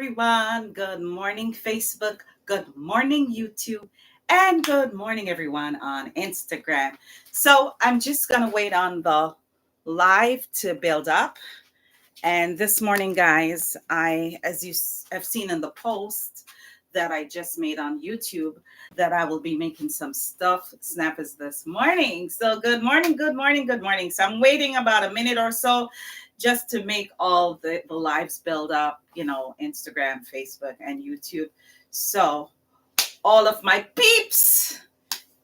everyone. Good morning, Facebook. Good morning, YouTube. And good morning, everyone on Instagram. So I'm just going to wait on the live to build up. And this morning, guys, as you have seen in the post that I just made on YouTube, that I will be making some stuffed snappers this morning. So good morning, good morning, good morning. So I'm waiting about a minute or so just to make all the lives build up, Instagram, Facebook, and YouTube. So all of my peeps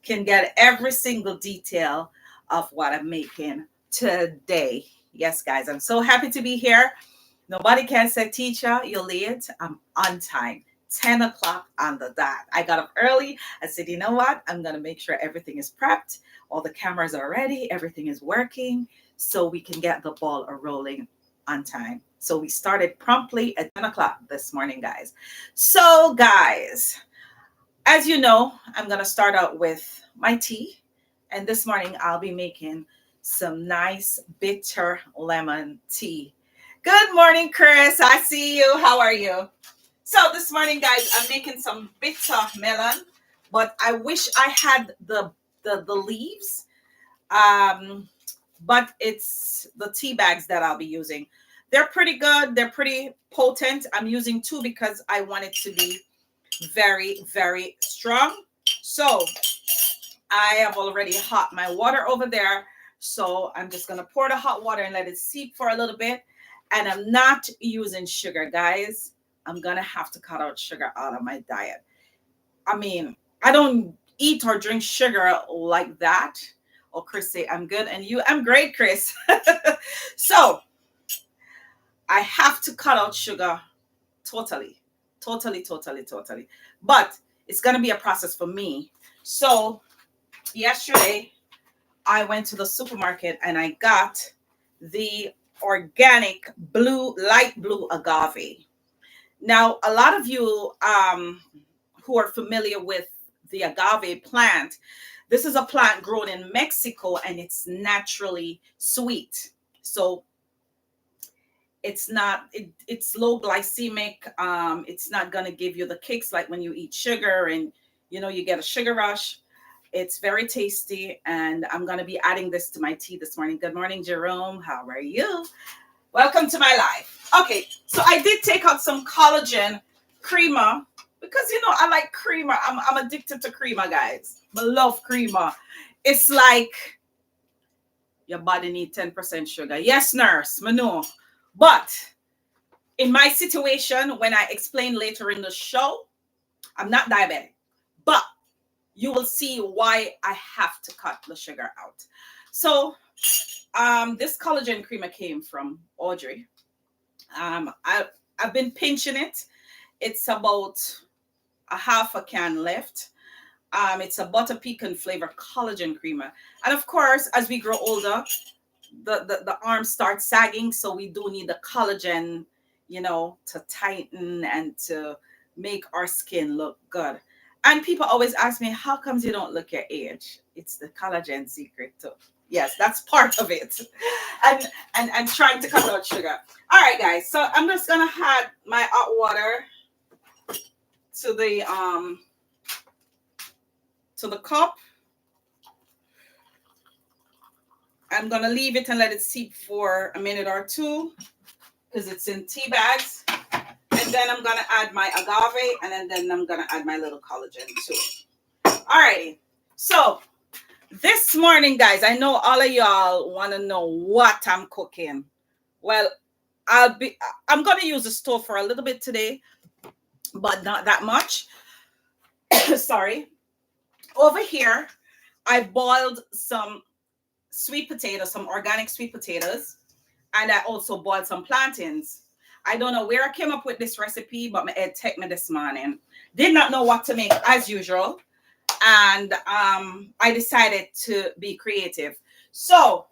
can get every single detail of what I'm making today. Yes, guys, I'm so happy to be here. Nobody can say, teacher, you're late. I'm on time. 10 o'clock on the dot. I got up early. I said, you know what? I'm going to make sure everything is prepped. All the cameras are ready. Everything is working so we can get the ball rolling on time. So we started promptly at 10 o'clock this morning, guys. So, guys, as you know, I'm going to start out with my tea. And this morning, I'll be making some nice bitter lemon tea. Good morning, Chris. I see you. How are you? So this morning, guys, I'm making some bitter melon, but I wish I had the leaves. But it's the tea bags that I'll be using. They're pretty good. They're pretty potent. I'm using 2 because I want it to be very, very strong. So I have already hot my water over there. So I'm just going to pour the hot water and let it seep for a little bit. And I'm not using sugar, guys. I'm going to have to cut out sugar out of my diet. I mean, I don't eat or drink sugar like that. Oh, Chris say, I'm good. And you, I'm great, Chris. So I have to cut out sugar totally. But it's going to be a process for me. So yesterday, I went to the supermarket and I got the organic light blue agave. Now, a lot of you who are familiar with the agave plant, this is a plant grown in Mexico and it's naturally sweet. So it's low glycemic. It's not going to give you the kicks like when you eat sugar and, you get a sugar rush. It's very tasty. And I'm going to be adding this to my tea this morning. Good morning, Jerome. How are you? Welcome to my life. Okay, so I did take out some collagen creamer because, I like creamer. I'm addicted to creamer, guys. I love creamer. It's like your body needs 10% sugar. Yes, nurse, I know. But in my situation, when I explain later in the show, I'm not diabetic. But you will see why I have to cut the sugar out. So this collagen creamer came from Audrey. I've been pinching it. It's about a half a can left. It's a butter pecan flavor collagen creamer. And of course, as we grow older, the arms start sagging. So we do need the collagen, to tighten and to make our skin look good. And people always ask me, how comes you don't look your age? It's the collagen secret too. Yes, that's part of it. And trying to cut out sugar. All right, guys. So I'm just gonna add my hot water to the cup. I'm gonna leave it and let it seep for a minute or 2 because it's in tea bags. And then I'm gonna add my agave and then I'm gonna add my little collagen to it. All righty. So this morning, guys, I know all of y'all want to know what I'm cooking. Well, I'm going to use the stove for a little bit today, but not that much. Sorry. Over here, I boiled some sweet potatoes, some organic sweet potatoes, and I also boiled some plantains. I don't know where I came up with this recipe, but my head took me this morning. Did not know what to make as usual. And I decided to be creative. So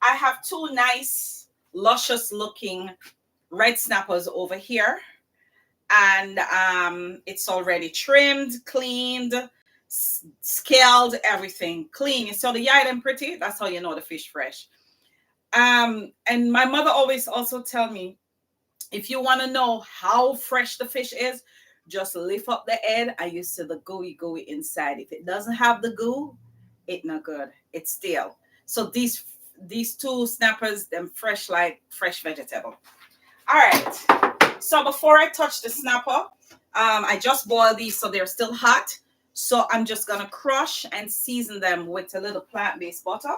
I have 2 nice, luscious looking red snappers over here. And it's already trimmed, cleaned, scaled, everything clean. You saw the item pretty? That's how you know the fish fresh. And my mother always also tell me If you want to know how fresh the fish is, just lift up the head and you see the gooey inside. If it doesn't have the goo, it's not good. It's stale. So these two snappers, them fresh like fresh vegetable. All right. So before I touch the snapper, I just boiled these so they're still hot. So I'm just gonna crush and season them with a little plant-based butter.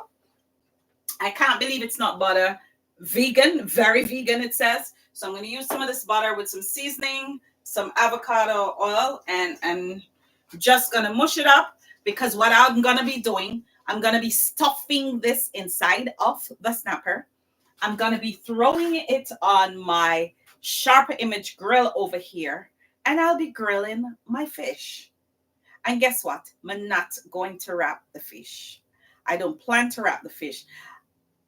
I can't believe it's not butter. Vegan, very vegan, it says. So I'm going to use some of this butter with some seasoning, some avocado oil, and just going to mush it up because what I'm going to be doing, I'm going to be stuffing this inside of the snapper. I'm going to be throwing it on my sharper image grill over here, and I'll be grilling my fish. And guess what? I'm not going to wrap the fish. I don't plan to wrap the fish.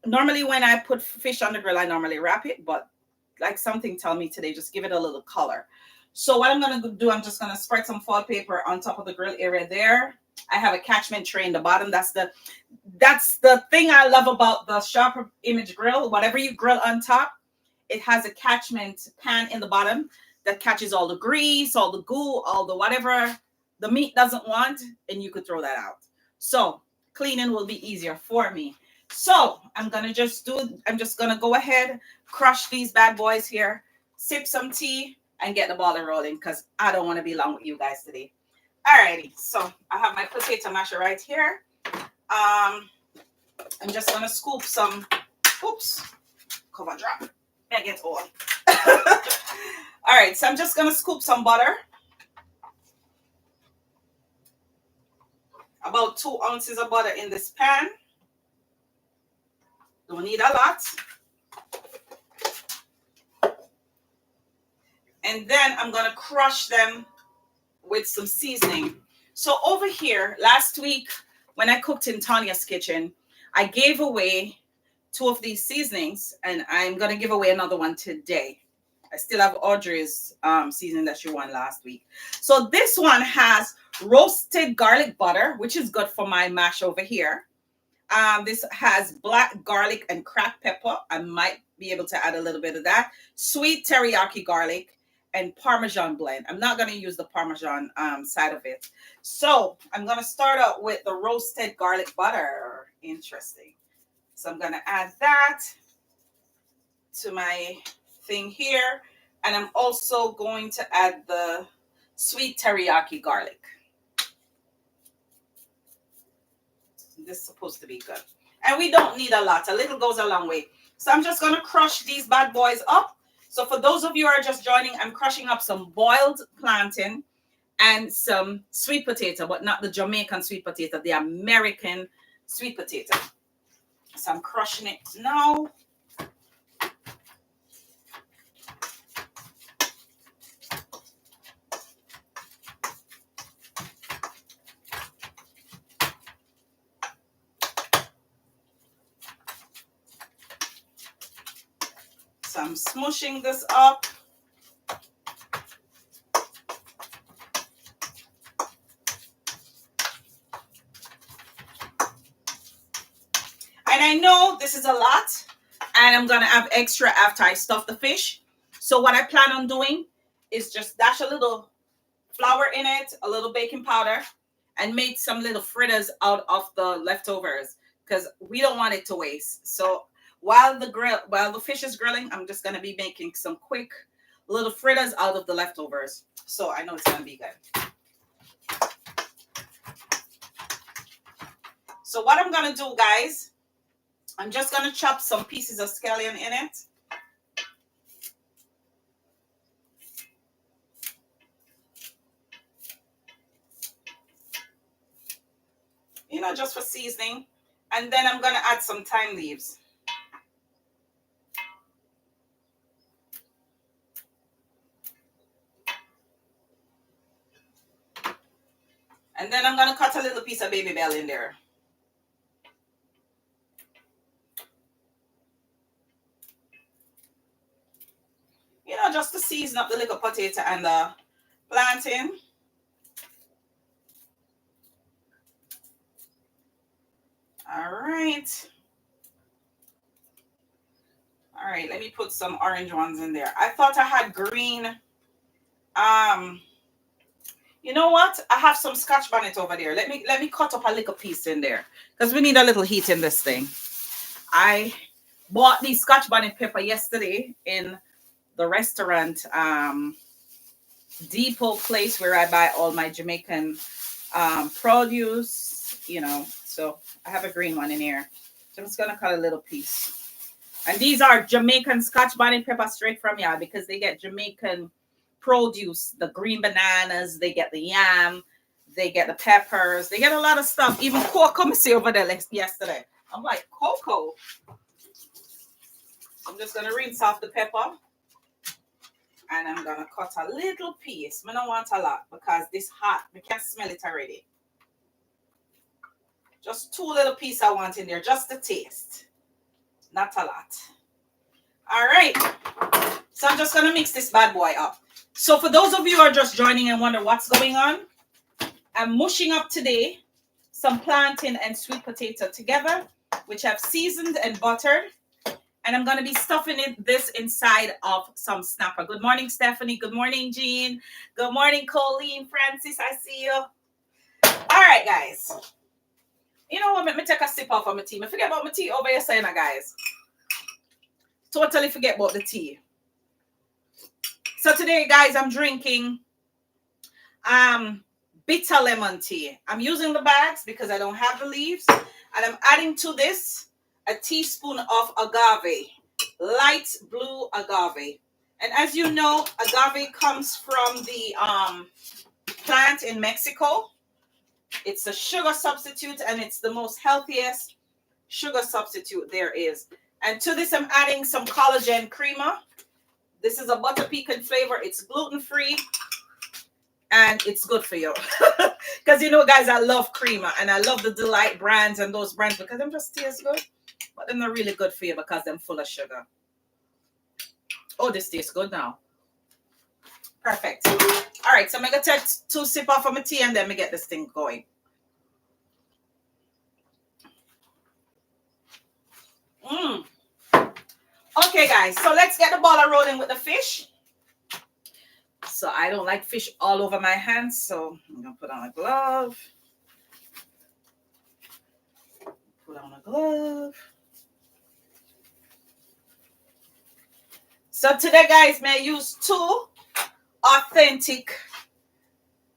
Normally when I put fish on the grill, I normally wrap it, but like something tell me today, just give it a little color. So what I'm going to do, I'm just going to spread some foil paper on top of the grill area there. I have a catchment tray in the bottom. That's the thing I love about the sharper image grill. Whatever you grill on top, it has a catchment pan in the bottom that catches all the grease, all the goo, all the whatever the meat doesn't want, and you could throw that out. So cleaning will be easier for me. So I'm just gonna go ahead, crush these bad boys here, sip some tea, and get the ball rolling because I don't want to be long with you guys today. Alrighty, so I have my potato masher right here. I'm just gonna scoop some. Oops, cover drop. I get all. All right, so I'm just gonna scoop some butter. About 2 ounces of butter in this pan. Don't need a lot. And then I'm gonna crush them with some seasoning. So over here, last week when I cooked in Tanya's kitchen, I gave away 2 of these seasonings, and I'm gonna give away another one today. I still have Audrey's seasoning that she won last week. So this one has roasted garlic butter, which is good for my mash over here. This has black garlic and cracked pepper. I might be able to add a little bit of that. Sweet teriyaki garlic and Parmesan blend. I'm not going to use the Parmesan side of it. So I'm going to start out with the roasted garlic butter. Interesting. So I'm going to add that to my thing here. And I'm also going to add the sweet teriyaki garlic. This is supposed to be good. And we don't need a lot. A little goes a long way. So I'm just going to crush these bad boys up. So for those of you who are just joining, I'm crushing up some boiled plantain and some sweet potato, but not the Jamaican sweet potato, the American sweet potato. So I'm crushing it now. So I'm smushing this up. And I know this is a lot, and I'm going to have extra after I stuff the fish. So what I plan on doing is just dash a little flour in it, a little baking powder, and make some little fritters out of the leftovers because we don't want it to waste. So while the fish is grilling, I'm just going to be making some quick little fritters out of the leftovers. So I know it's going to be good. So what I'm going to do, guys, I'm just going to chop some pieces of scallion in it. Just for seasoning. And then I'm going to add some thyme leaves. And then I'm going to cut a little piece of baby bell in there. Just to season up the little potato and the plantain. All right. All right, let me put some orange ones in there. I thought I had green. You know what? I have some Scotch bonnet over there. Let me cut up a little piece in there because we need a little heat in this thing. I bought the Scotch bonnet pepper yesterday in the restaurant depot place where I buy all my Jamaican produce. So I have a green one in here. So I'm just gonna cut a little piece. And these are Jamaican Scotch bonnet pepper straight from y'all because they get Jamaican produce, the green bananas, they get the yam, they get the peppers, they get a lot of stuff. Even cocoa, I see over there yesterday. I'm like, cocoa. I'm just gonna rinse off the pepper and I'm gonna cut a little piece. I don't want a lot because this hot, we can smell it already. Just 2 little pieces I want in there, just the taste. Not a lot. All right. So I'm just gonna mix this bad boy up. So for those of you who are just joining and wonder what's going on, I'm mushing up today some plantain and sweet potato together, which I've seasoned and buttered. And I'm going to be stuffing this inside of some snapper. Good morning, Stephanie. Good morning, Jean. Good morning, Colleen. Francis, I see you. All right, guys. You know what? Let me take a sip off of my tea. I forget about my tea over here saying, guys. Totally forget about the tea. So today, guys, I'm drinking bitter lemon tea. I'm using the bags because I don't have the leaves. And I'm adding to this a teaspoon of agave, light blue agave. And as you know, agave comes from the plant in Mexico. It's a sugar substitute and it's the most healthiest sugar substitute there is. And to this, I'm adding some collagen creamer. This is a butter pecan flavor. It's gluten-free and it's good for you. Because you know, guys, I love creamer and I love the Delight brands and those brands because them just taste good. But they're not really good for you because they're full of sugar. Oh, this tastes good now. Perfect. All right, so I'm going to take 2 sips off of my tea and then we get this thing going. Okay, guys, so let's get the ball rolling with the fish. So I don't like fish all over my hands, so I'm going to put on a glove. Put on a glove. So today, guys, may I use 2 authentic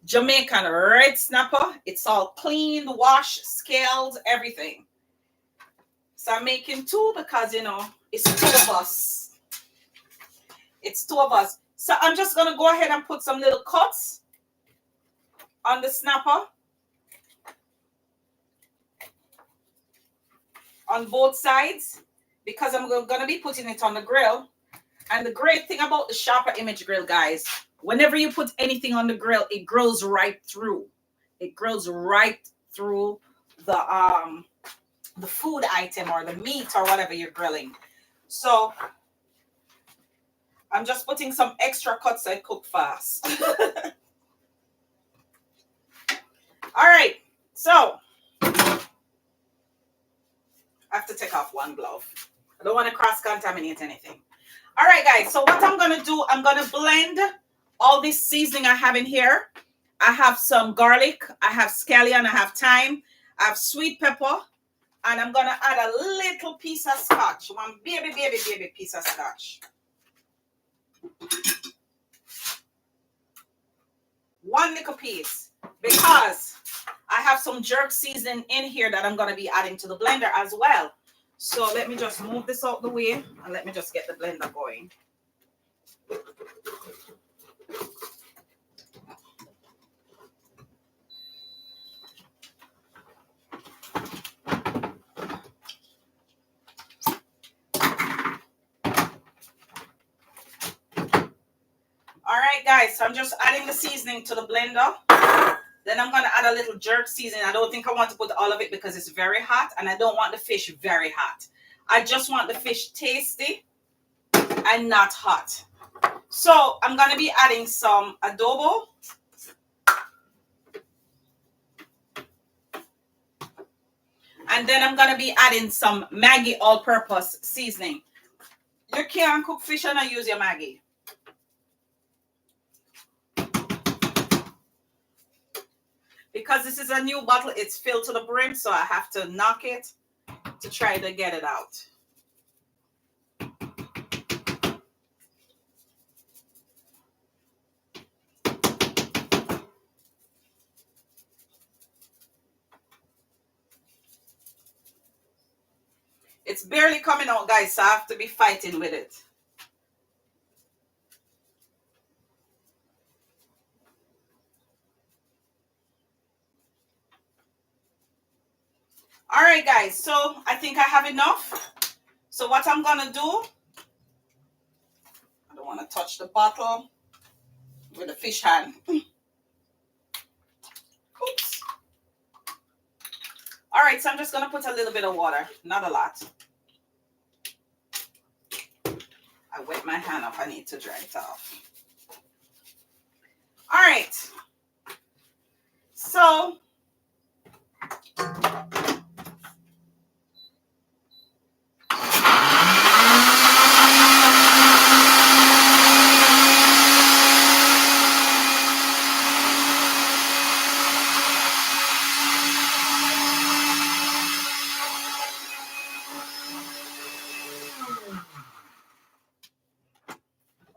Jamaican red snapper. It's all cleaned, washed, scaled, everything. So I'm making 2 because, you know, it's 2 of us. It's 2 of us. So I'm just going to go ahead and put some little cuts on the snapper on both sides because I'm going to be putting it on the grill. And the great thing about the Sharper Image grill, guys, whenever you put anything on the grill, it grills right through. It grills right through the food item or the meat or whatever you're grilling. So I'm just putting some extra cuts so it cook fast. All right, so I have to take off one glove. I don't want to cross-contaminate anything. All right, guys, so what I'm going to do, I'm going to blend all this seasoning I have in here. I have some garlic, I have scallion, I have thyme, I have sweet pepper, and I'm going to add a little piece of scotch, one baby piece of scotch. One little piece, because I have some jerk seasoning in here that I'm going to be adding to the blender as well. So let me just move this out the way and let me just get the blender going. All right, guys, so I'm just adding the seasoning to the blender. Then I'm going to add a little jerk seasoning. I don't think I want to put all of it because it's very hot and I don't want the fish very hot. I just want the fish tasty and not hot. So I'm going to be adding some adobo. And then I'm going to be adding some Maggie all-purpose seasoning. You can't cook fish and not use your Maggie. Because this is a new bottle, it's filled to the brim, so I have to knock it to try to get it out. It's barely coming out, guys, so I have to be fighting with it. All right, guys, so I think I have enough. So what I'm going to do, I don't want to touch the bottle with the fish hand. Oops. All right, so I'm just going to put a little bit of water, not a lot. I wet my hand up. I need to dry it off. All right. So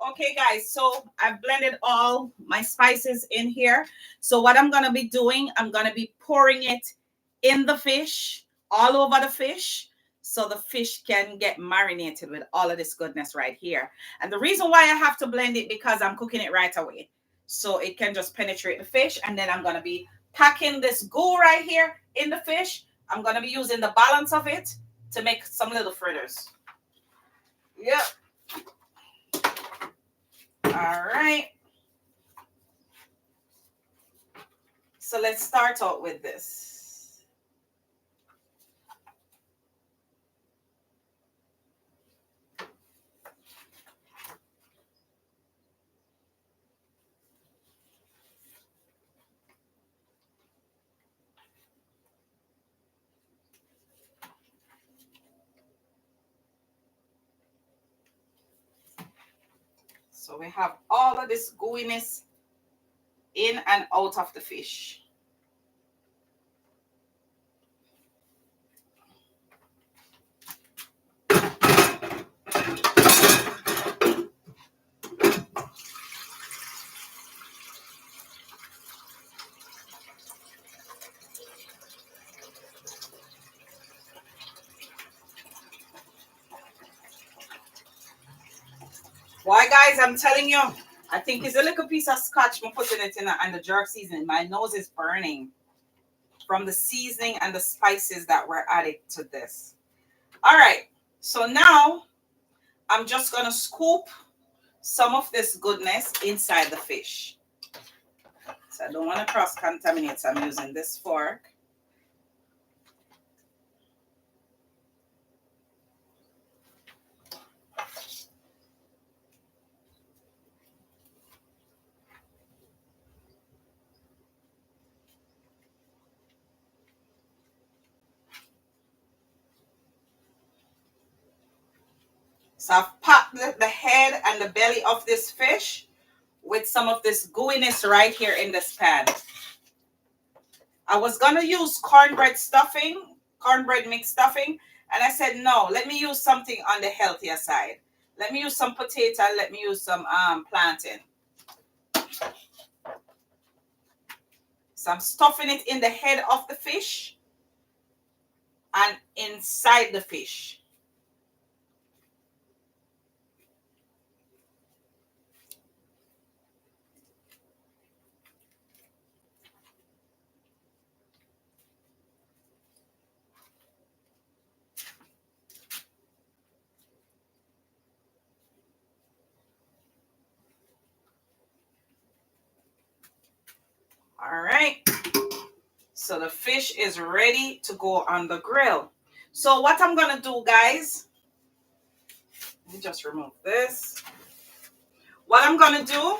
okay, guys, so I've blended all my spices in here. So what I'm going to be doing, I'm going to be pouring it in the fish, all over the fish, so the fish can get marinated with all of this goodness right here. And the reason why I have to blend it, because I'm cooking it right away. So it can just penetrate the fish. And then I'm going to be packing this goo right here in the fish. I'm going to be using the balance of it to make some little fritters. Yep. All right. So let's start out with this. So we have all of this gooiness in and out of the fish. Why, guys, I'm telling you, I think it's a little piece of scotch. I'm putting it in and the jerk seasoning. My nose is burning from the seasoning and the spices that were added to this. All right. So now I'm just going to scoop some of this goodness inside the fish. So I don't want to cross-contaminate, so I'm using this fork. So I've popped the head and the belly of this fish with some of this gooiness right here in this pan. I was going to use cornbread stuffing, cornbread mixed stuffing, and I said, no, let me use something on the healthier side. Let me use some potato, let me use some plantain. So I'm stuffing it in the head of the fish and inside the fish. All right. So the fish is ready to go on the grill. So what I'm going to do, guys, let me just remove this. What I'm going to do,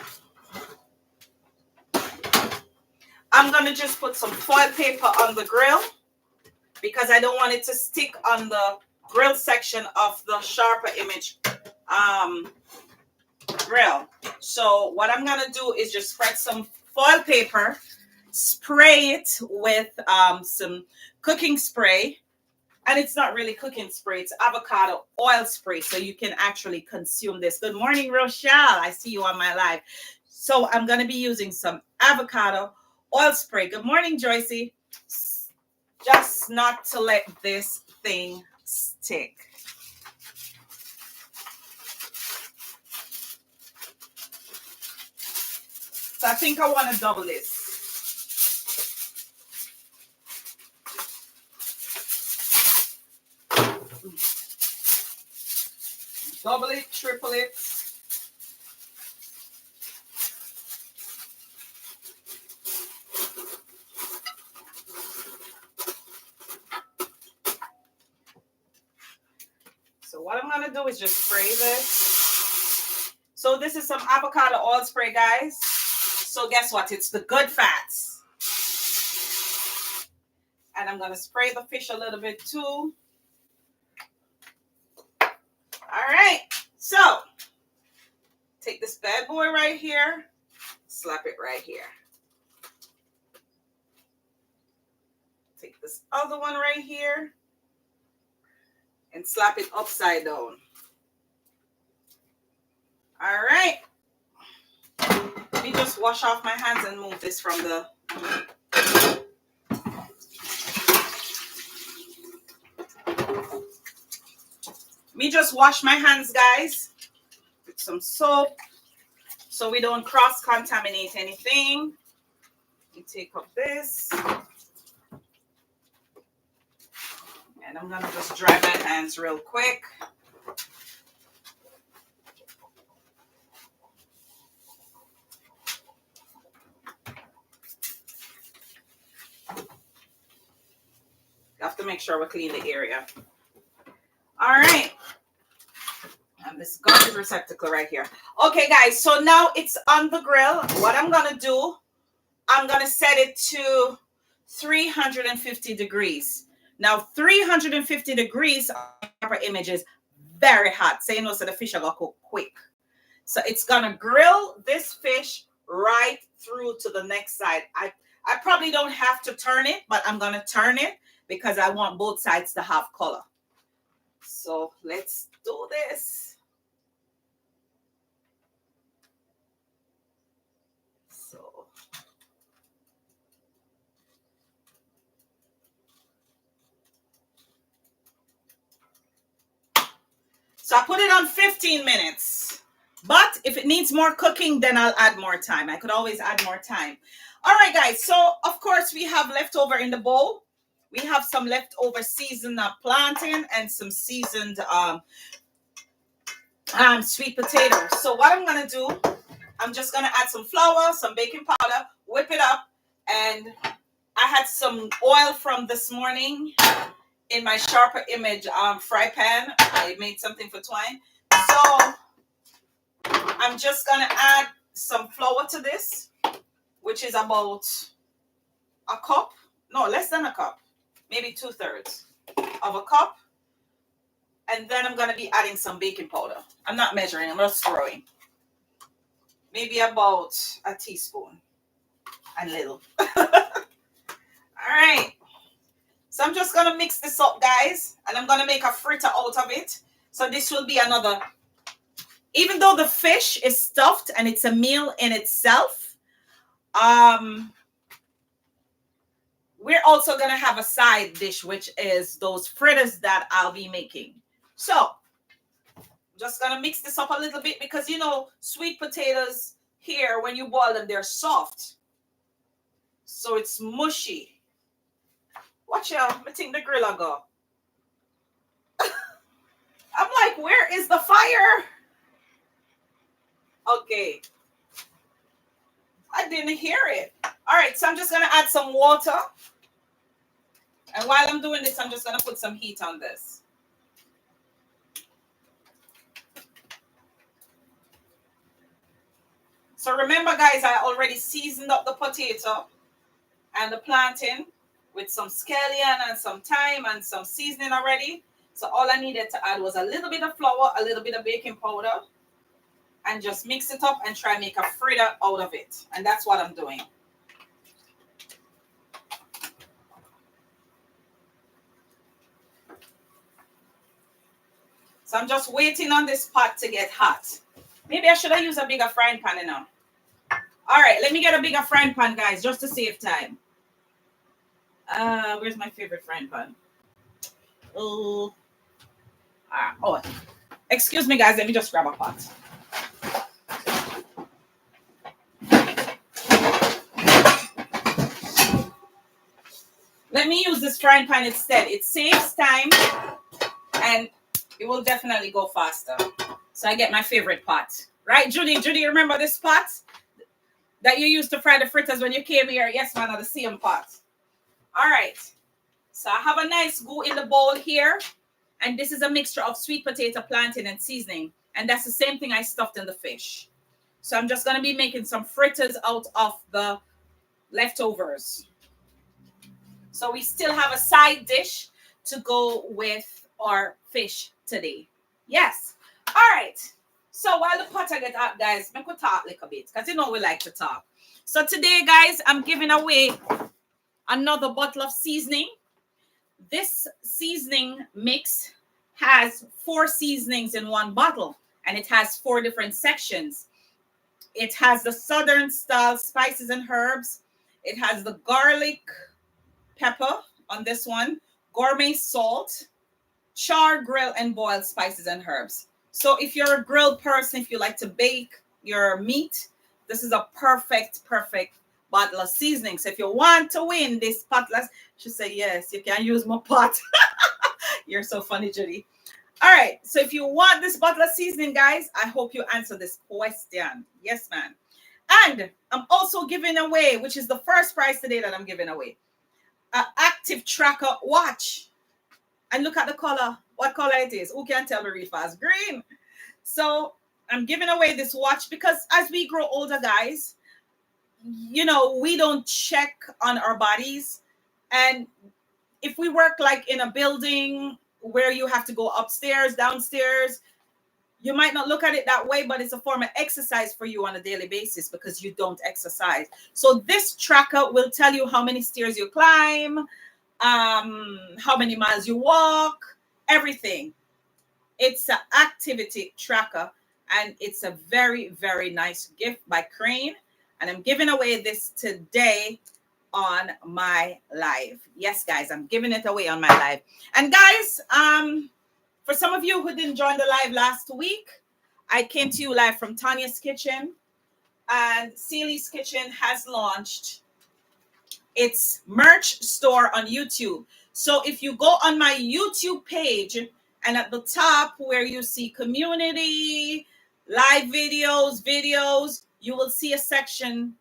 I'm going to just put some foil paper on the grill because I don't want it to stick on the grill section of the sharper image um, grill. So what I'm gonna do is just spread some foil paper, spray it with some cooking spray. And it's not really cooking spray, it's avocado oil spray. So you can actually consume this. Good morning, Rochelle. I see you on my live. So I'm going to be using some avocado oil spray. Good morning, Joycey. Just not to let this thing stick. So I think I want to double this. Double it, triple it. So what I'm going to do is just spray this. So this is some avocado oil spray, guys. So guess what? It's the good fats. And I'm going to spray the fish a little bit too. All right. So take this bad boy right here. Slap it right here. Take this other one right here. And slap it upside down. All right. Let me just wash off my hands and move this from the... Let me just wash my hands, guys, with some soap so we don't cross-contaminate anything. Let me take up this. And I'm going to just dry my hands real quick. You have to make sure we clean the area. All right. And this garbage receptacle right here. Okay, guys. So now it's on the grill. What I'm going to do, I'm going to set it to 350 degrees. Now, 350 degrees on image is very hot. So you know, so the fish are going to cook quick. So it's going to grill this fish right through to the next side. I probably don't have to turn it, but I'm going to turn it because I want both sides to have color. So let's do this. So I put it on 15 minutes. But if it needs more cooking, then I'll add more time. I could always add more time. All right, guys. So, of course, we have leftover in the bowl. We have some leftover seasoned plantain and some seasoned sweet potato. So what I'm going to do, I'm just going to add some flour, some baking powder, whip it up. And I had some oil from this morning in my sharper image fry pan. I made something for twine. So I'm just going to add some flour to this, which is about a cup. No, less than a cup. Maybe 2/3 of a cup. And then I'm going to be adding some baking powder. I'm not measuring. I'm just throwing. Maybe about a teaspoon. And little. All right. So I'm just going to mix this up, guys. And I'm going to make a fritter out of it. So this will be another... Even though the fish is stuffed and it's a meal in itself, we're also going to have a side dish, which is those fritters that I'll be making. So I'm just going to mix this up a little bit because, you know, sweet potatoes here, when you boil them, they're soft. So it's mushy. Watch out. I think the grill will go. I'm like, where is the fire? Okay. I didn't hear it. All right, so I'm just going to add some water. And while I'm doing this, I'm just going to put some heat on this. So remember, guys, I already seasoned up the potato and the plantain with some scallion and some thyme and some seasoning already. So all I needed to add was a little bit of flour, a little bit of baking powder, and just mix it up and try and make a fritter out of it. And that's what I'm doing. So I'm just waiting on this pot to get hot. Maybe I should have used a bigger frying pan now. All right, let me get a bigger frying pan, guys, just to save time. Where's my favorite frying pan? Oh, excuse me, guys. Let me just grab a pot. Let me use this frying pan instead. It saves time and it will definitely go faster. So I get my favorite pot. Right, Judy? Judy, you remember this pot that you used to fry the fritters when you came here? Yes, man, the same pot. All right. So I have a nice goo in the bowl here. And this is a mixture of sweet potato, plantain, and seasoning. And that's the same thing I stuffed in the fish. So I'm just going to be making some fritters out of the leftovers. So we still have a side dish to go with our fish today. Yes. All right. So while the pot get up, guys, make we talk a little bit because you know we like to talk. So today, guys, I'm giving away another bottle of seasoning. This seasoning mix has 4 seasonings in one bottle, and it has 4 different sections. It has the Southern style spices and herbs. It has the garlic pepper on this one, gourmet salt, char, grill, and boiled spices and herbs. So if you're a grilled person, if you like to bake your meat, this is a perfect bottle of seasoning. So if you want to win this pot, she said, yes, you can use my pot. You're so funny, Judy. All right. So if you want this bottle of seasoning, guys, I hope you answer this question. Yes, ma'am. And I'm also giving away, which is the first prize today that I'm giving away, an active tracker watch. And look at the color. What color it is? Who can tell me real fast? Green. So I'm giving away this watch because as we grow older, guys, you know, we don't check on our bodies. And if we work like in a building where you have to go upstairs, downstairs, you might not look at it that way, but it's a form of exercise for you on a daily basis because you don't exercise. So this tracker will tell you how many stairs you climb, how many miles you walk, everything. It's an activity tracker, and it's a very, very nice gift by Crane. And I'm giving away this today on my live. Yes, guys, I'm giving it away on my live. And guys, for some of you who didn't join the live last week, I came to you live from Tanya's Kitchen, and Celie's Kitchen has launched its merch store on YouTube. So if you go on my YouTube page, and at the top where you see community, live videos, you will see a section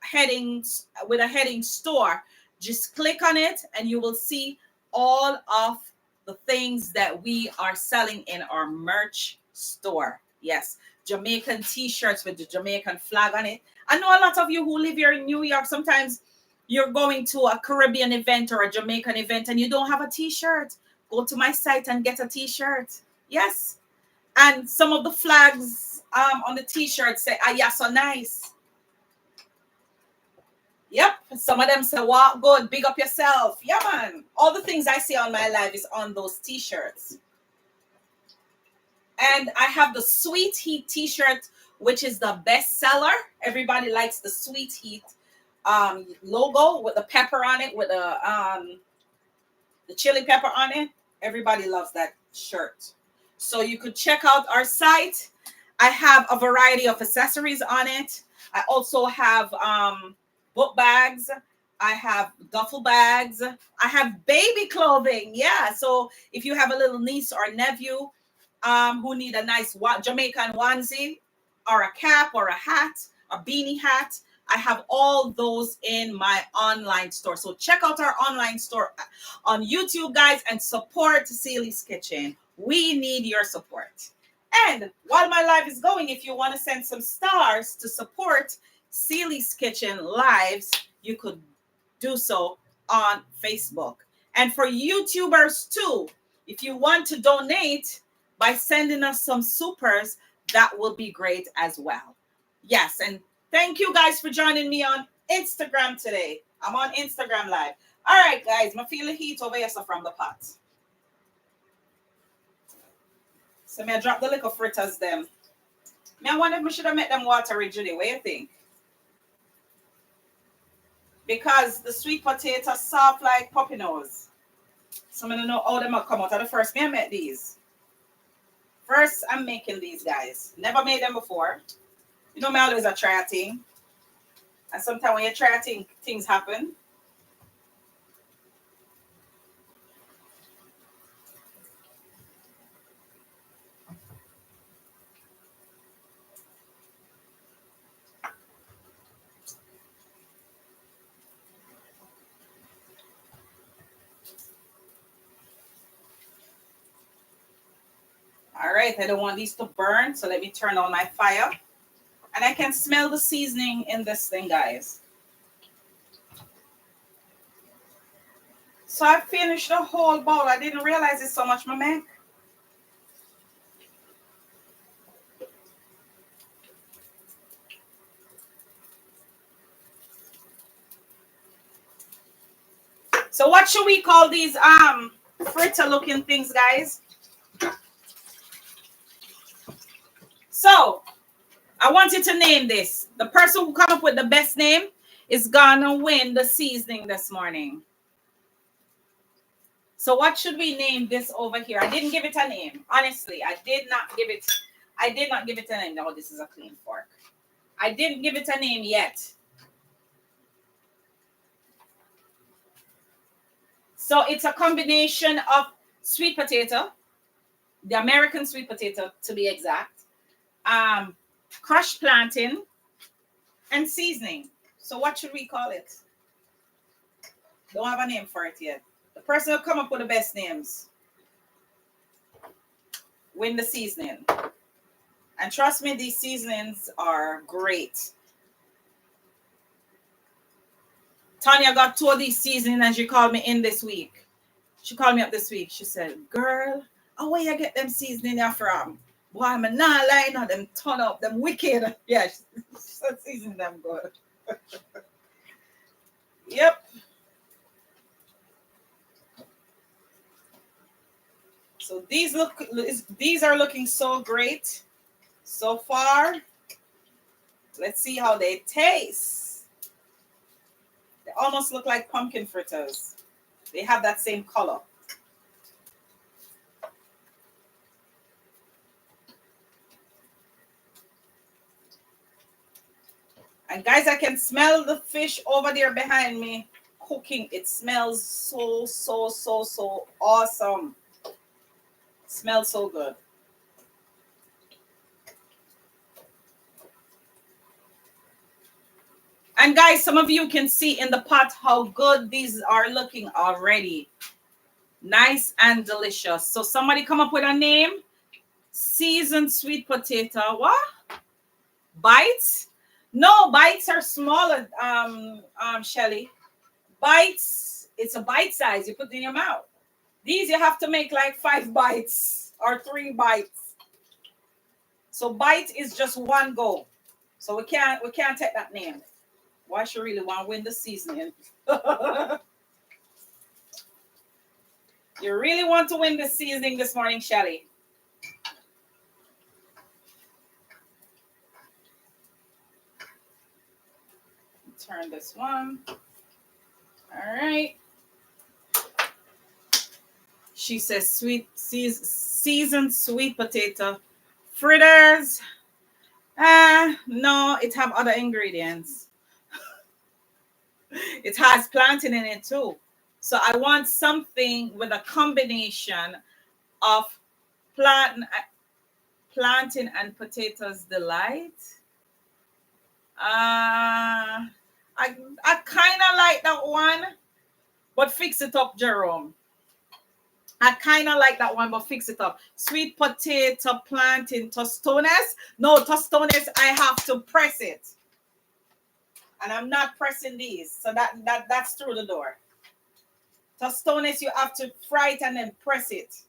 headings with a heading store. Just click on it and you will see all of the things that we are selling in our merch store. Yes, Jamaican t-shirts with the Jamaican flag on it. I know a lot of you who live here in New York, sometimes you're going to a Caribbean event or a Jamaican event and you don't have a t-shirt. Go to my site and get a t-shirt. Yes. And some of the flags on the t-shirt say, ah, yeah, so nice. Yep. Some of them say, wow, good, big up yourself. Yeah, man. All the things I see on my live is on those t-shirts. And I have the Sweet Heat t-shirt, which is the best seller. Everybody likes the Sweet Heat logo with the pepper on it, with the chili pepper on it. Everybody loves that shirt. So you could check out our site. I have a variety of accessories on it. I also have book bags. I have duffel bags. I have baby clothing. Yeah. So if you have a little niece or nephew who need a nice Jamaican onesie or a cap or a hat, a beanie hat, I have all those in my online store. So check out our online store on YouTube, guys, and support Celie's Kitchen. We need your support. And while my live is going, if you want to send some stars to support Celie's Kitchen lives, you could do so on Facebook. And for YouTubers too, If you want to donate by sending us some supers, that will be great as well. Yes, and thank you guys for joining me on Instagram today. I'm on Instagram Live. All right, guys, I feel the heat over here so from the pot. So I drop the little fritters them. I wonder if I should have made them water originally. What do you think? Because the sweet potato soft like puppy nose. So I don't know how them come out of the first. I made these. First, I'm making these guys. Never made them before. You know, me always a try a thing. And sometimes when you try a thing, things happen. All right, I don't want these to burn, so let me turn on my fire. And I can smell the seasoning in this thing, guys. So I finished the whole bowl. I didn't realize it's so much, my man. So what should we call these fritter looking things, guys? So I want you to name this. The person who come up with the best name is gonna win the seasoning this morning. So what should we name this over here? I didn't give it a name. Honestly, I did not give it a name. No, this is a clean fork. I didn't give it a name yet. So it's a combination of sweet potato, the American sweet potato to be exact, crushed plantain, and seasoning. So what should we call it? Don't have a name for it yet. The person who come up with the best names win the seasoning. And trust me, these seasonings are great. Tanya got two of these seasonings and she called me in this week. She called me up this week. She said, girl, oh, where you get them seasoning here from? Boy, I'm not lying on them turn up, them wicked. Yeah, she said season them good. Yep. So these are looking so great so far. Let's see how they taste. They almost look like pumpkin fritters. They have that same color. And guys, I can smell the fish over there behind me cooking. It smells so awesome. It smells so good. And guys, some of you can see in the pot how good these are looking already. Nice and delicious. So somebody come up with a name. Seasoned sweet potato. What? Bites? No, bites are smaller, Shelly. Bites, it's a bite size. You put in your mouth. These you have to make like 5 bites or 3 bites. So bite is just one go. So we can't take that name. Why should really want to win the seasoning? You really want to win the seasoning this morning, Shelly? Turn this one. All right. She says seasoned sweet potato fritters. No, it have other ingredients. It has plantain in it too. So I want something with a combination of plantain and potatoes delight. I kind of like that one, but fix it up, Jerome. I kind of like that one, but fix it up. Sweet potato plantain tostones. No, tostones, I have to press it. And I'm not pressing these. So that's through the door. Tostones, you have to fry it and then press it.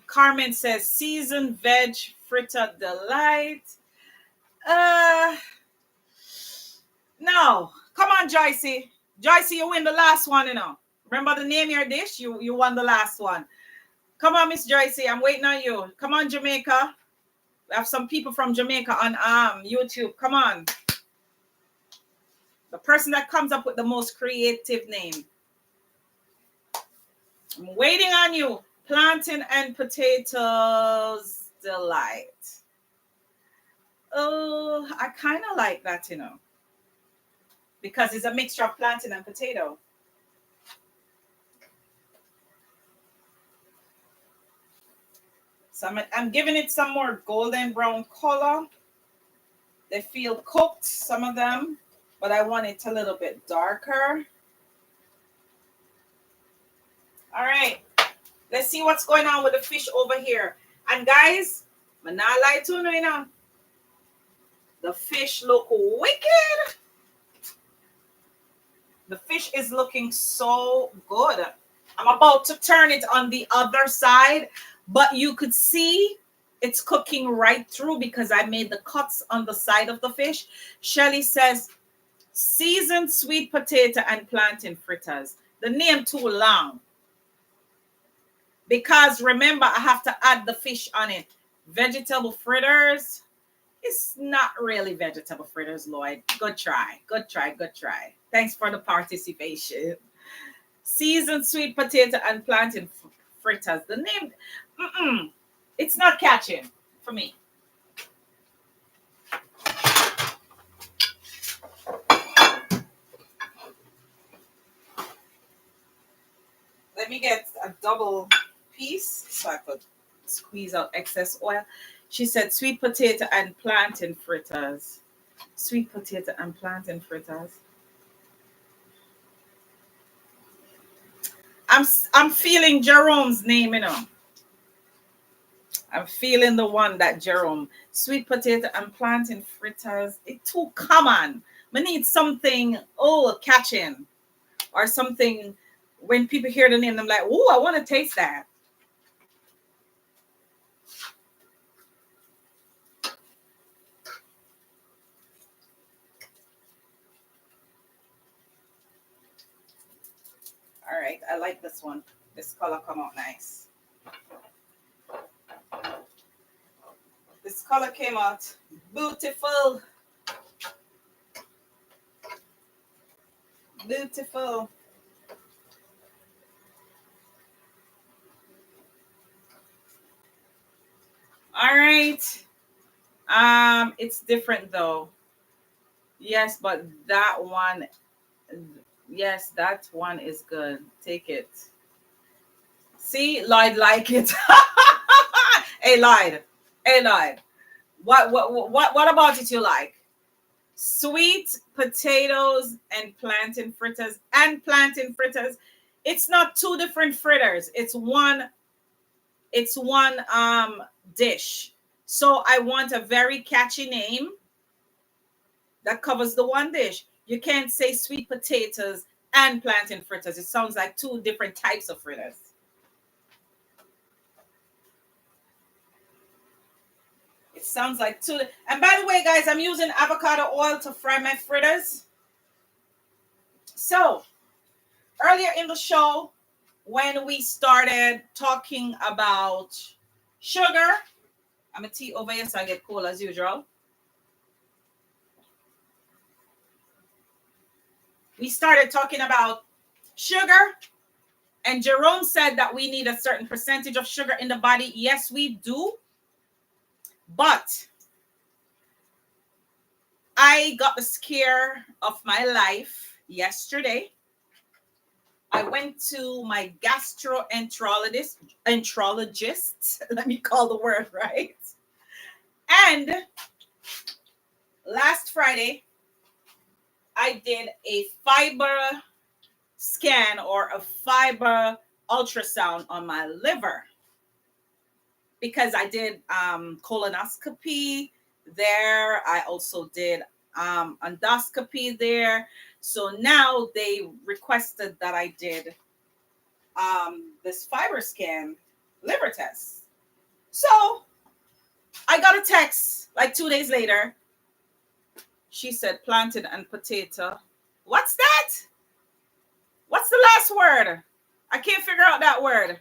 Carmen says seasoned veg fritter delight. Uh, no. Come on, Joycey. Joycey, you win the last one, you know. Remember the name of your dish? You won the last one. Come on, Miss Joycey. I'm waiting on you. Come on, Jamaica. We have some people from Jamaica on YouTube. Come on. The person that comes up with the most creative name. I'm waiting on you. Plantain and potatoes delight. Oh, I kind of like that, you know, because it's a mixture of plantain and potato. So I'm giving it some more golden brown color. They feel cooked, some of them, but I want it a little bit darker. All right, let's see what's going on with the fish over here. And guys, I'm not lie to you, you know, the fish look wicked. The fish is looking so good. I'm about to turn it on the other side, but you could see it's cooking right through because I made the cuts on the side of the fish. Shelly says, seasoned sweet potato and plantain fritters. The name too long. Because remember, I have to add the fish on it. Vegetable fritters. It's not really vegetable fritters, Lloyd. Good try. Good try. Good try. Thanks for the participation. Seasoned sweet potato and plantain fritters. The name, it's not catching for me. Let me get a double piece so I could squeeze out excess oil. She said sweet potato and plantain fritters. Sweet potato and plantain fritters. I'm feeling Jerome's name, you know. I'm feeling the one that Jerome. Sweet potato and plantain fritters. It too common. I need something catching or something. When people hear the name, I'm like, oh, I want to taste that. All right, I like this one. This color come out nice. This color came out beautiful. Beautiful. All right. It's different though. Yes, but that one, yes, that one is good. Take it. See, Lloyd like it. Hey, Lloyd. Hey, Lloyd. What about it you like? Sweet potatoes and plantain fritters and plantain fritters. It's not two different fritters. It's one dish. So I want a very catchy name that covers the one dish. You can't say sweet potatoes and plantain fritters. It sounds like two different types of fritters. It sounds like two. And by the way, guys, I'm using avocado oil to fry my fritters. So earlier in the show, when we started talking about sugar, I'm a tea over here, so I get cool as usual. We started talking about sugar, and Jerome said that we need a certain percentage of sugar in the body. Yes, we do. But I got the scare of my life yesterday. I went to my gastroenterologist. Let me call the word right. And last Friday, I did a fiber scan or a fiber ultrasound on my liver because I did colonoscopy there. I also did endoscopy there. So now they requested that I did this fiber scan. liver test. So I got a text like 2 days later. She said plantain and potato. What's that? What's the last word? I can't figure out that word.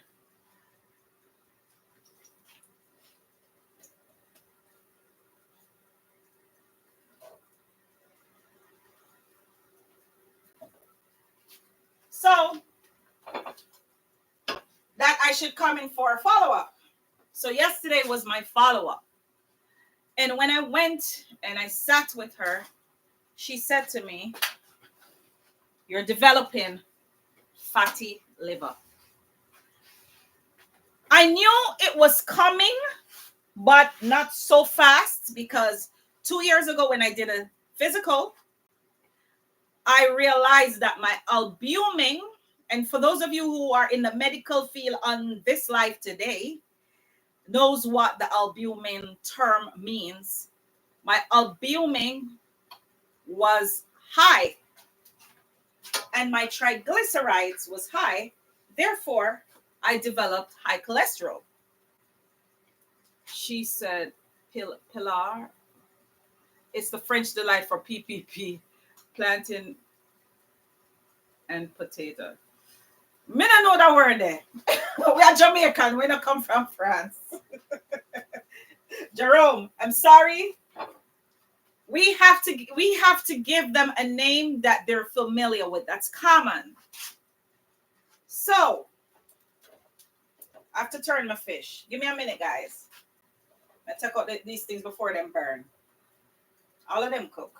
So that I should come in for a follow-up. So yesterday was my follow-up. And when I went and I sat with her, she said to me, "You're developing fatty liver." I knew it was coming, but not so fast, because 2 years ago when I did a physical, I realized that my albumin, and for those of you who are in the medical field on this live today, knows what the albumin term means. My albumin was high and my triglycerides was high. Therefore, I developed high cholesterol. She said, Pilar, it's the French delight for PPP, plantain and potato. Me don't know that word there. We are Jamaican. We don't come from France. Jerome, I'm sorry. We have to give them a name that they're familiar with. That's common. So I have to turn my fish. Give me a minute, guys. I take out these things before them burn. All of them cook.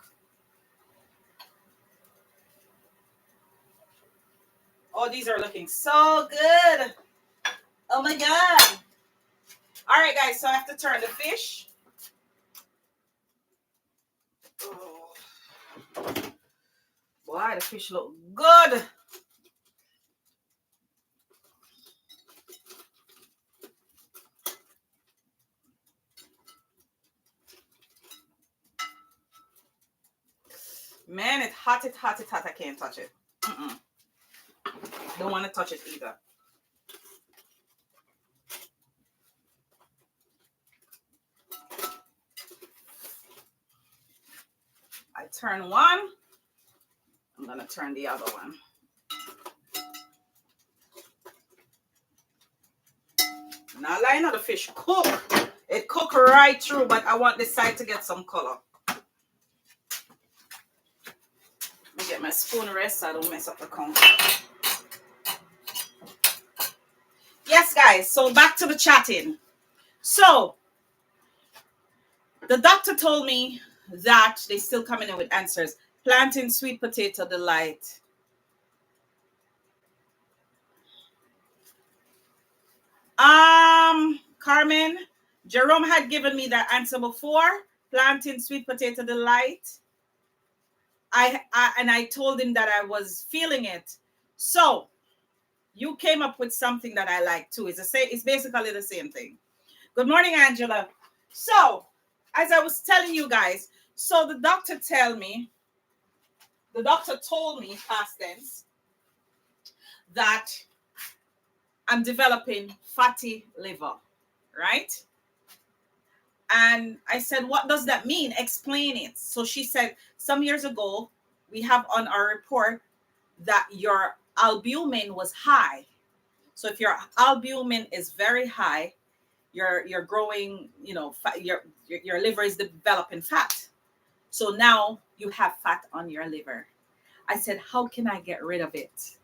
Oh, these are looking so good. Oh my God. All right, guys. So I have to turn the fish. Oh. Boy, the fish look good. Man, it's hot, it's hot, it's hot. I can't touch it. Don't want to touch it either. I turn one. I'm going to turn the other one. Now, line of the fish cook. It cook right through, but I want this side to get some color. Let me get my spoon rest so I don't mess up the counter. Yes, guys. So back to the chatting. So the doctor told me that they still coming in with answers. Plantain, sweet potato delight. Carmen, Jerome had given me that answer before. Plantain, sweet potato delight. I told him that I was feeling it. So you came up with something that I like too. It's basically the same thing. Good morning, Angela. So, as I was telling you guys, so the doctor told me, past tense, that I'm developing fatty liver, right? And I said, what does that mean? Explain it. So she said, some years ago, we have on our report that your albumin was high. So if your albumin is very high, you're growing, your liver is developing fat. So now you have fat on your liver. I said, how can I get rid of it?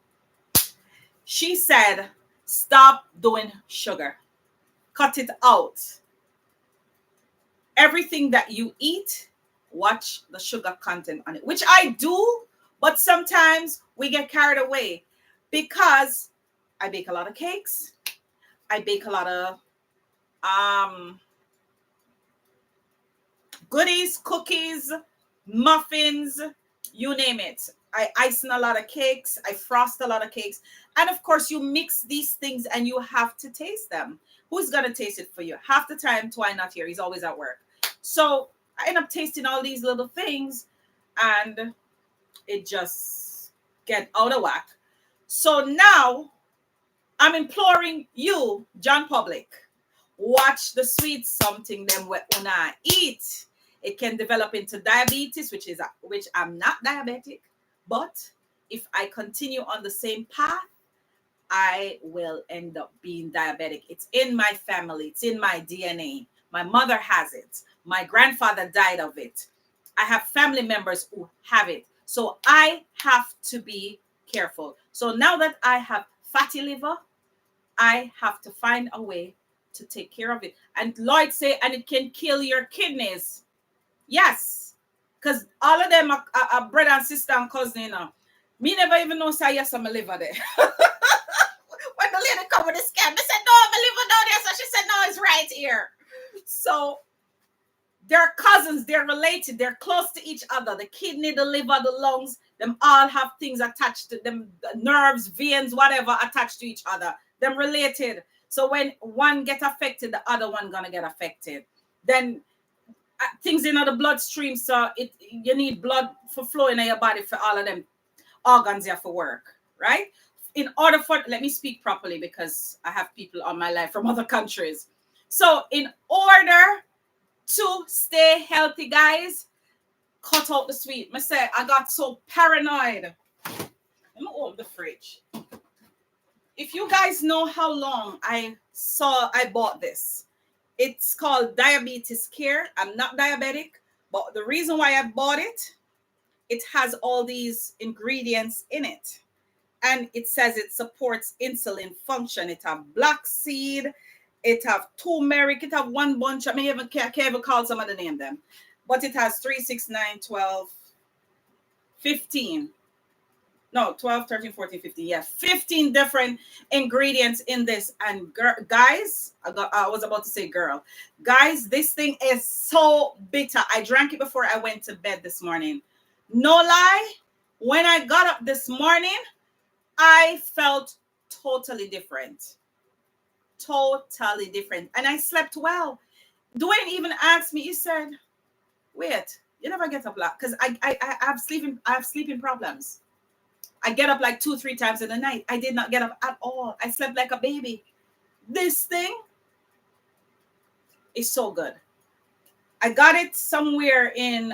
She said, stop doing sugar. Cut it out. Everything that you eat, watch the sugar content on it, which I do, but sometimes we get carried away because I bake a lot of cakes. I bake a lot of goodies, cookies, muffins, you name it. I ice in a lot of cakes. I frost a lot of cakes. And of course, you mix these things and you have to taste them. Who's going to taste it for you? Half the time, Twy not here. He's always at work. So I end up tasting all these little things and it just get out of whack. So now I'm imploring you, John Public, watch the sweet something them when I eat. It can develop into diabetes, which I'm not diabetic, but if I continue on the same path, I will end up being diabetic. It's in my family, it's in my DNA. My mother has it. My grandfather died of it. I have family members who have it. So I have to be careful. So now that I have fatty liver, I have to find a way to take care of it. And Lloyd say, and it can kill your kidneys. Yes. Because all of them are brother and sister and cousin, you know. Me never even know say yes, I'm a liver there. When the lady come with the scan, they said, no, I'm a liver down there. So she said, no, it's right here. So they're cousins, they're related, they're close to each other. The kidney, the liver, the lungs, them all have things attached to them, the nerves, veins, whatever attached to each other. Them related. So when one get affected, the other one gonna get affected. Then things in the bloodstream, so you need blood for flowing in your body for all of them organs here for work, right? In order for, let me speak properly because I have people on my life from other countries. So in order to stay healthy, guys, cut out the sweet. I say I got so paranoid. Let me open the fridge. If you guys know how long I bought this, it's called Diabetes Care. I'm not diabetic, but the reason why I bought it, it has all these ingredients in it. And it says it supports insulin function. It have black seed, it have turmeric, it have one bunch. I mean, can't even call some of the name them. But it has 3, 6, 9, 12, 15. No, 12, 13, 14, 15. Yeah, 15 different ingredients in this. And guys, I was about to say girl. Guys, this thing is so bitter. I drank it before I went to bed this morning. No lie, when I got up this morning, I felt totally different. Totally different. And I slept well. Dwayne even asked me, he said, wait, you never get up like, because I have sleeping problems. I get up like 2, 3 times in the night. I did not get up at all. I slept like a baby. This thing is so good. I got it somewhere in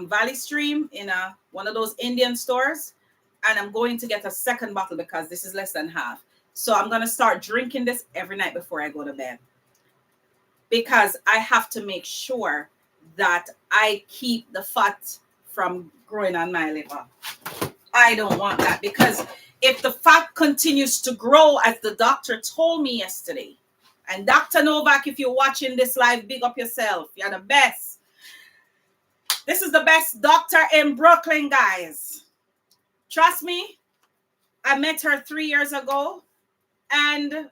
Valley Stream in one of those Indian stores. And I'm going to get a second bottle because this is less than half. So I'm going to start drinking this every night before I go to bed. Because I have to make sure that I keep the fat from growing on my liver. I don't want that, because if the fat continues to grow, as the doctor told me yesterday, and Dr. Novak, if you're watching this live, big up yourself. You're the best. This is the best doctor in Brooklyn, guys. Trust me, I met her 3 years ago, and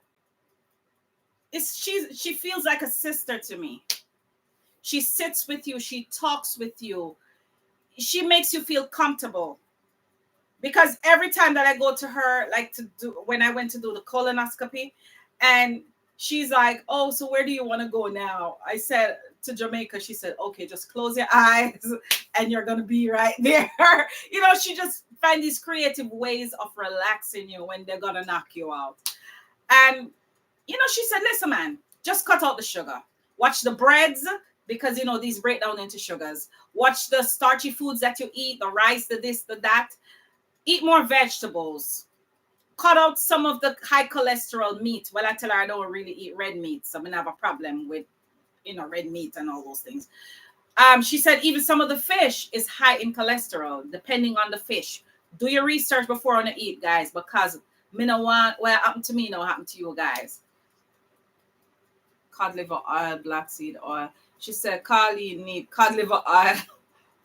she feels like a sister to me. She sits with you. She talks with you. She makes you feel comfortable. Because every time that I go to her, like when I went to do the colonoscopy, and she's like, oh, so where do you want to go now? I said to Jamaica, she said, okay, just close your eyes and you're going to be right there. You know, she just finds these creative ways of relaxing you when they're going to knock you out. And, you know, she said, listen, man, just cut out the sugar. Watch the breads, because, you know, these break down into sugars. Watch the starchy foods that you eat, the rice, the this, the that. Eat more vegetables. Cut out some of the high cholesterol meat. Well, I tell her I don't really eat red meat, so I'm going to have a problem with, you know, red meat and all those things. She said even some of the fish is high in cholesterol, depending on the fish. Do your research before you eat, guys, because me no want what happened to me, no happen to you guys. Cod liver oil, black seed oil. She said, Carly, need cod liver oil,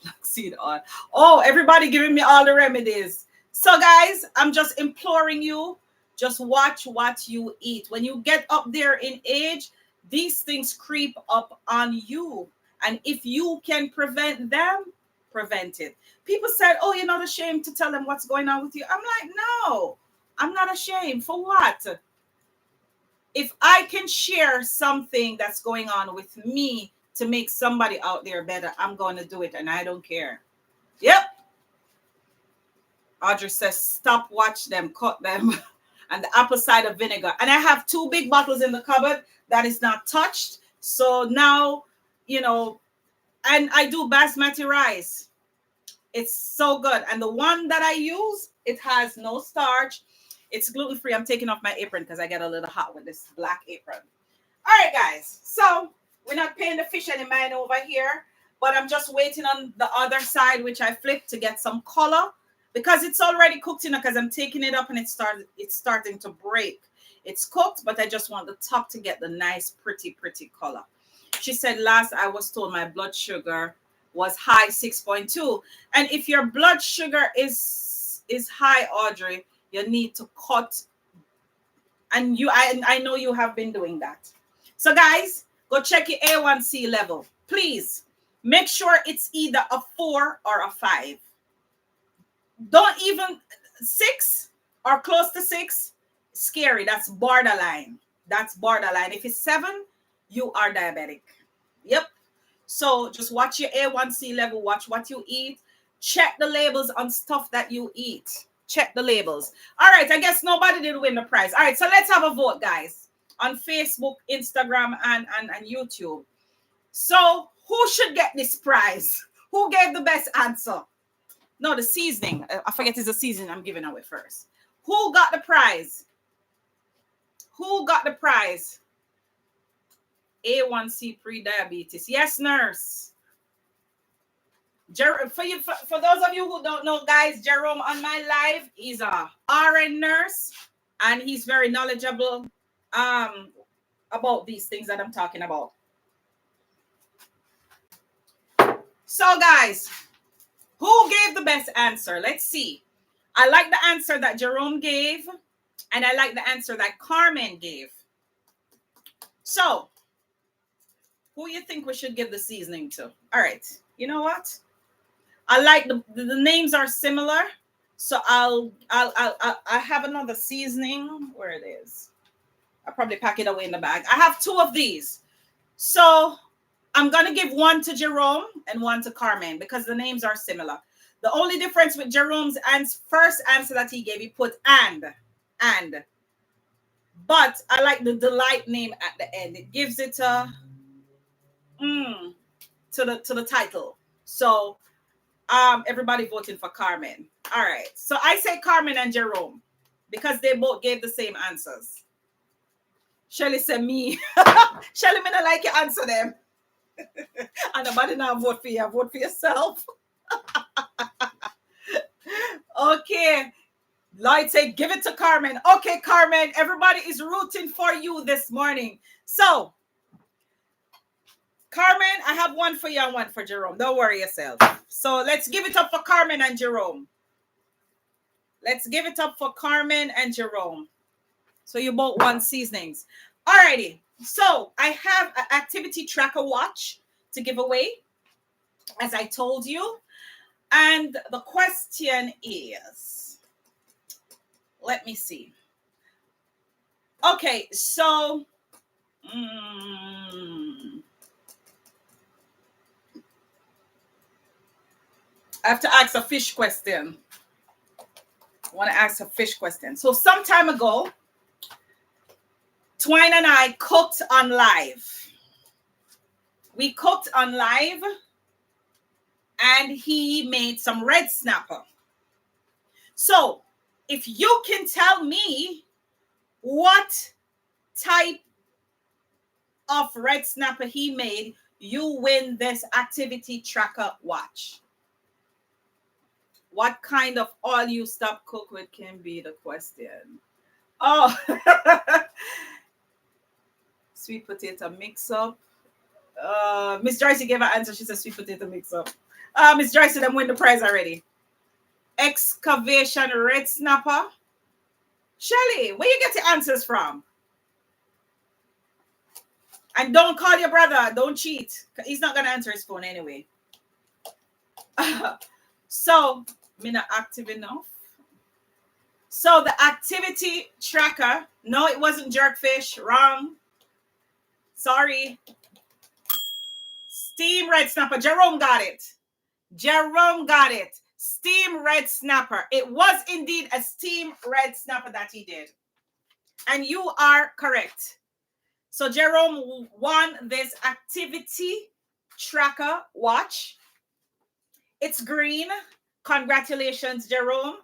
black seed oil. Oh, everybody giving me all the remedies. So, guys, I'm just imploring you, just watch what you eat. When you get up there in age, these things creep up on you. And if you can prevent them, prevent it. People said, oh, you're not ashamed to tell them what's going on with you. I'm like, no, I'm not ashamed. For what? If I can share something that's going on with me to make somebody out there better, I'm going to do it, and I don't care. Yep. Audrey says, stop, watch them, cut them. and the apple cider vinegar. And I have 2 big bottles in the cupboard that is not touched. So now, you know, and I do basmati rice. It's so good. And the one that I use, it has no starch. It's gluten-free. I'm taking off my apron because I get a little hot with this black apron. All right, guys. So we're not paying the fish any mind over here, but I'm just waiting on the other side, which I flipped to get some color because it's already cooked, because I'm taking it up and it's starting to break. It's cooked, but I just want the top to get the nice, pretty color. She said, last I was told my blood sugar was high, 6.2. And if your blood sugar is high, Audrey, you need to cut. And I know you have been doing that. So guys, go check your A1C level. Please make sure it's either a 4 or a 5. Don't even 6 or close to 6. Scary. That's borderline. That's borderline. If it's 7, you are diabetic. Yep. So just watch your A1C level. Watch what you eat. Check the labels on stuff that you eat. Check the labels. All right. I guess nobody did win the prize. All right. So let's have a vote, guys, on Facebook, Instagram, and YouTube. So who should get this prize? Who gave the best answer? No, the seasoning. I forget it's the seasoning I'm giving away first. Who got the prize? Who got the prize? A1C pre-diabetes. Yes, nurse. For those of you who don't know, guys, Jerome on my live, he's a RN nurse, and he's very knowledgeable about these things that I'm talking about. So, guys, who gave the best answer? Let's see. I like the answer that Jerome gave, and I like the answer that Carmen gave. So, who you think we should give the seasoning to? All right. You know what? I like the names are similar, so I have another seasoning. Where it is? I'll probably pack it away in the bag. I have 2 of these, so I'm gonna give one to Jerome and one to Carmen because the names are similar. The only difference with Jerome's first answer that he gave, he put and. But I like the delight name at the end. It gives it a to the title. So everybody voting for Carmen. All right. So I say Carmen and Jerome because they both gave the same answers. Shelly said me. Shelly, me not like you answer them. And nobody now vote for you. Vote for yourself. Okay. Lloyd said, give it to Carmen. Okay, Carmen, everybody is rooting for you this morning. So, Carmen, I have one for you and one for Jerome. Don't worry yourself. So, let's give it up for Carmen and Jerome. Let's give it up for Carmen and Jerome. So, you both won seasonings. Alrighty. So, I have an activity tracker watch to give away, as I told you. And the question is, let me see. Okay, so I have to ask a fish question. I want to ask a fish question. So some time ago, Twine and I cooked on live. We cooked on live, and he made some red snapper. So if you can tell me what type of red snapper he made, you win this activity tracker watch. What kind of oil you stop cook with can be the question. Oh, sweet potato mix up. Miss Joyce gave her answer. She said sweet potato mix up. Miss Joyce them win the prize already. Excavation red snapper. Shelly, where you get your answers from? And don't call your brother. Don't cheat. He's not going to answer his phone anyway. So, I'm not active enough. So, the activity tracker. No, it wasn't jerkfish. Wrong. Sorry. Steam red snapper. Jerome got it. Jerome got it. Steam red snapper. It was indeed a steam red snapper that he did. And you are correct. So Jerome won this activity tracker watch. It's green. Congratulations, Jerome.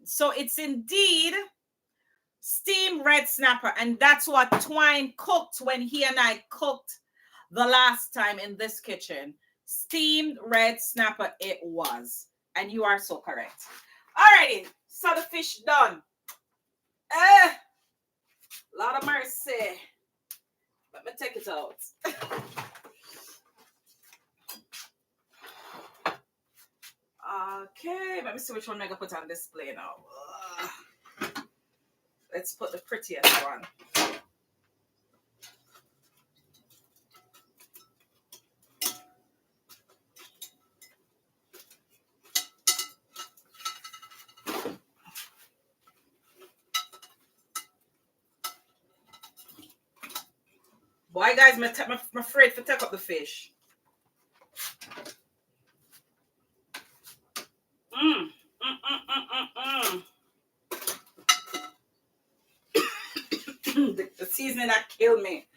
So it's indeed steamed red snapper, and that's what Twine cooked when he and I cooked the last time in this kitchen. Steamed red snapper it was. And you are so correct. Alrighty, so the fish done. Lot of mercy. Let me take it out. Okay, let me see which one I'm gonna put on display now. Let's put the prettiest one. Boy, guys, I'm afraid to take up the fish. The seasoning that killed me.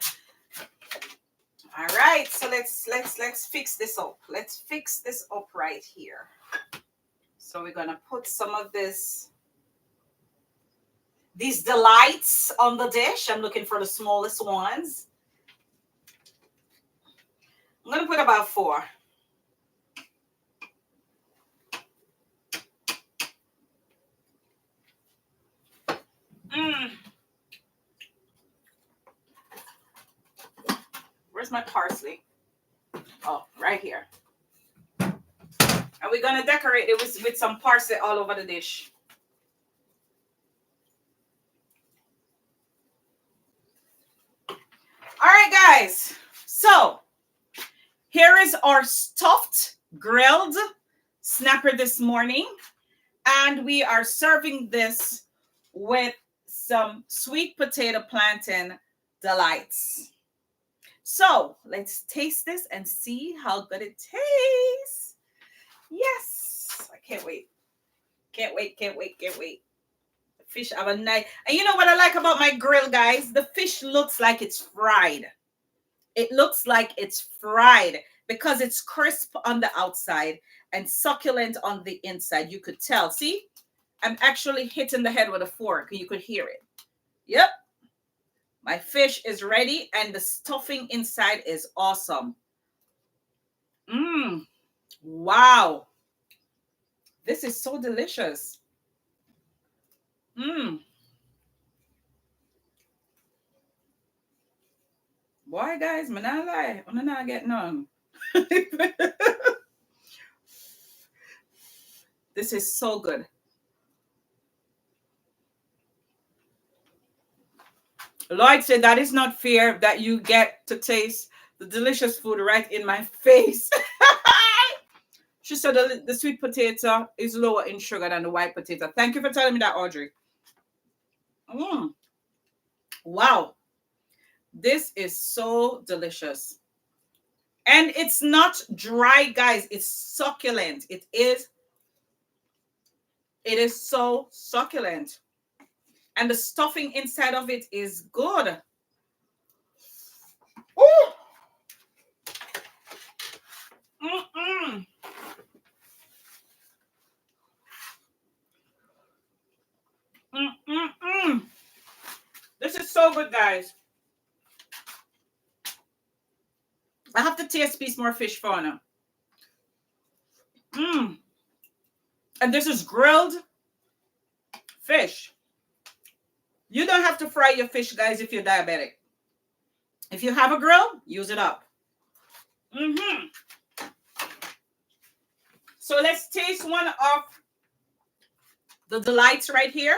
All right, so let's fix this up. Let's fix this up right here. So we're gonna put some of these delights on the dish. I'm looking for the smallest ones. I'm gonna put about 4. Where's my parsley? Oh, right here. And we're gonna decorate it with some parsley all over the dish. All right, guys. So here is our stuffed grilled snapper this morning. And we are serving this with some sweet potato plantain delights. So let's taste this and see how good it tastes. Yes, I can't wait. Can't wait. The fish have a nice, and you know what I like about my grill, guys? The fish looks like it's fried. It looks like it's fried because it's crisp on the outside and succulent on the inside. You could tell. See, I'm actually hitting the head with a fork. You could hear it. Yep. My fish is ready and the stuffing inside is awesome. Wow. This is so delicious. Boy, guys, I'm not lie. I'm not getting none. This is so good. Lloyd said that is not fair that you get to taste the delicious food right in my face. She said the sweet potato is lower in sugar than the white potato. Thank you for telling me that, Audrey. Wow. This is so delicious. And it's not dry, guys. It's succulent. It is so succulent. And the stuffing inside of it is good. Ooh. This is so good, guys. I have to taste a piece more fish for now. And this is grilled fish. You don't have to fry your fish, guys, if you're diabetic. If you have a grill, use it up. So let's taste one of the delights right here.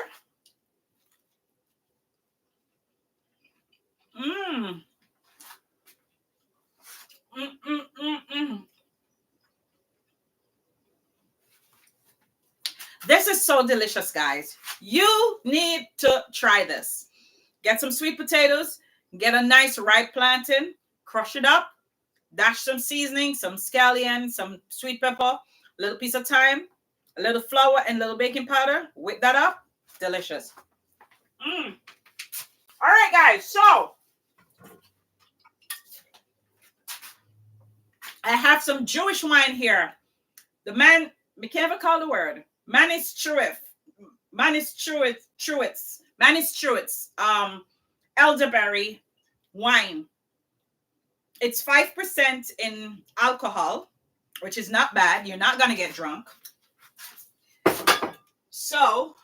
This is so delicious, guys. You need to try this. Get some sweet potatoes, get a nice ripe plantain, crush it up, dash some seasoning, some scallions, some sweet pepper, a little piece of thyme, a little flour, and a little baking powder. Whip that up. Delicious. Mm. All right, guys. So I have some Jewish wine here. The man, we can't even call the word. Manishchewitz. Manishchewitz. Elderberry wine. It's 5% in alcohol, which is not bad. You're not gonna get drunk. So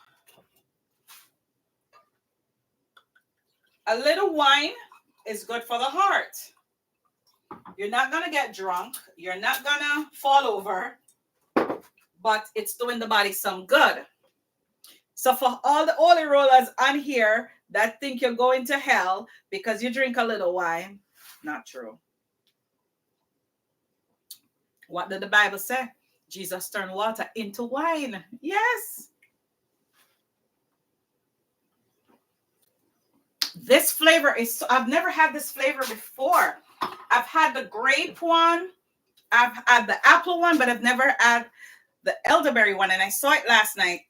a little wine is good for the heart. You're not gonna get drunk. You're not gonna fall over, but it's doing the body some good. So for all the holy rollers on here that think you're going to hell because you drink a little wine, not true. What did the Bible say? Jesus turned water into wine. Yes. This flavor is, I've never had this flavor before. I've had the grape one, I've had the apple one, but I've never had the elderberry one. And I saw it last night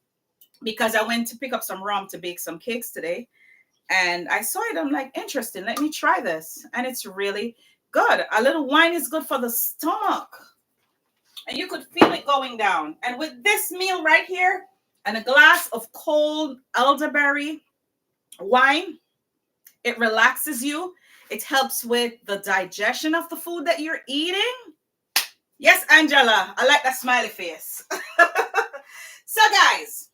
because I went to pick up some rum to bake some cakes today. And I saw it. I'm like, interesting. Let me try this. And it's really good. A little wine is good for the stomach. And you could feel it going down. And with this meal right here and a glass of cold elderberry wine, it relaxes you. It helps with the digestion of the food that you're eating. Yes, Angela. I like that smiley face. So, guys,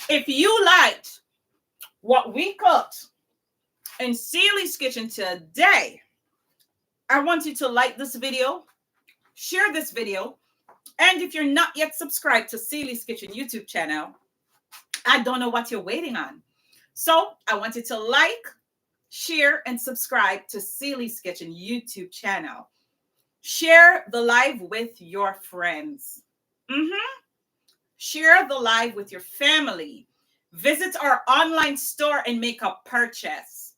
if you liked what we cooked in Celie's Kitchen today, I want you to like this video, share this video, and if you're not yet subscribed to Celie's Kitchen YouTube channel, I don't know what you're waiting on. So I want you to like, share, and subscribe to Celie's Kitchen YouTube channel. Share the live with your friends. Share the live with your family. Visit our online store and make a purchase.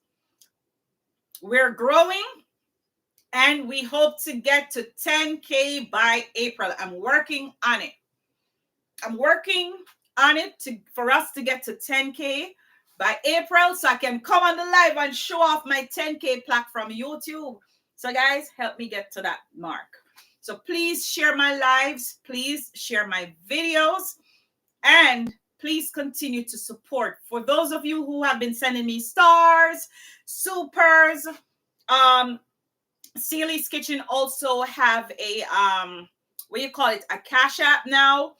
We're growing and we hope to get to 10K by April. I'm working on it. For us to get to 10K by April so I can come on the live and show off my 10K plaque from YouTube. So guys, help me get to that mark. So please share my lives. Please share my videos. And please continue to support. For those of you who have been sending me stars, supers, Celie's Kitchen also have a, a Cash App now.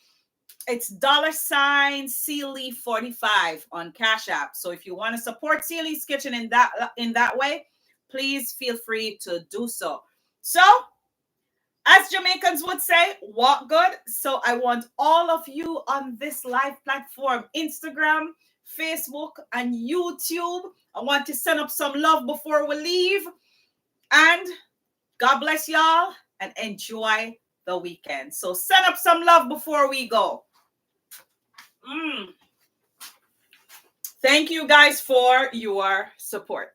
It's $Celie45 on Cash App. So if you want to support Celie's Kitchen in that way, please feel free to do so. So, as Jamaicans would say, walk good. So I want all of you on this live platform, Instagram, Facebook, and YouTube. I want to send up some love before we leave. And God bless y'all and enjoy the weekend. So send up some love before we go. Thank you guys for your support.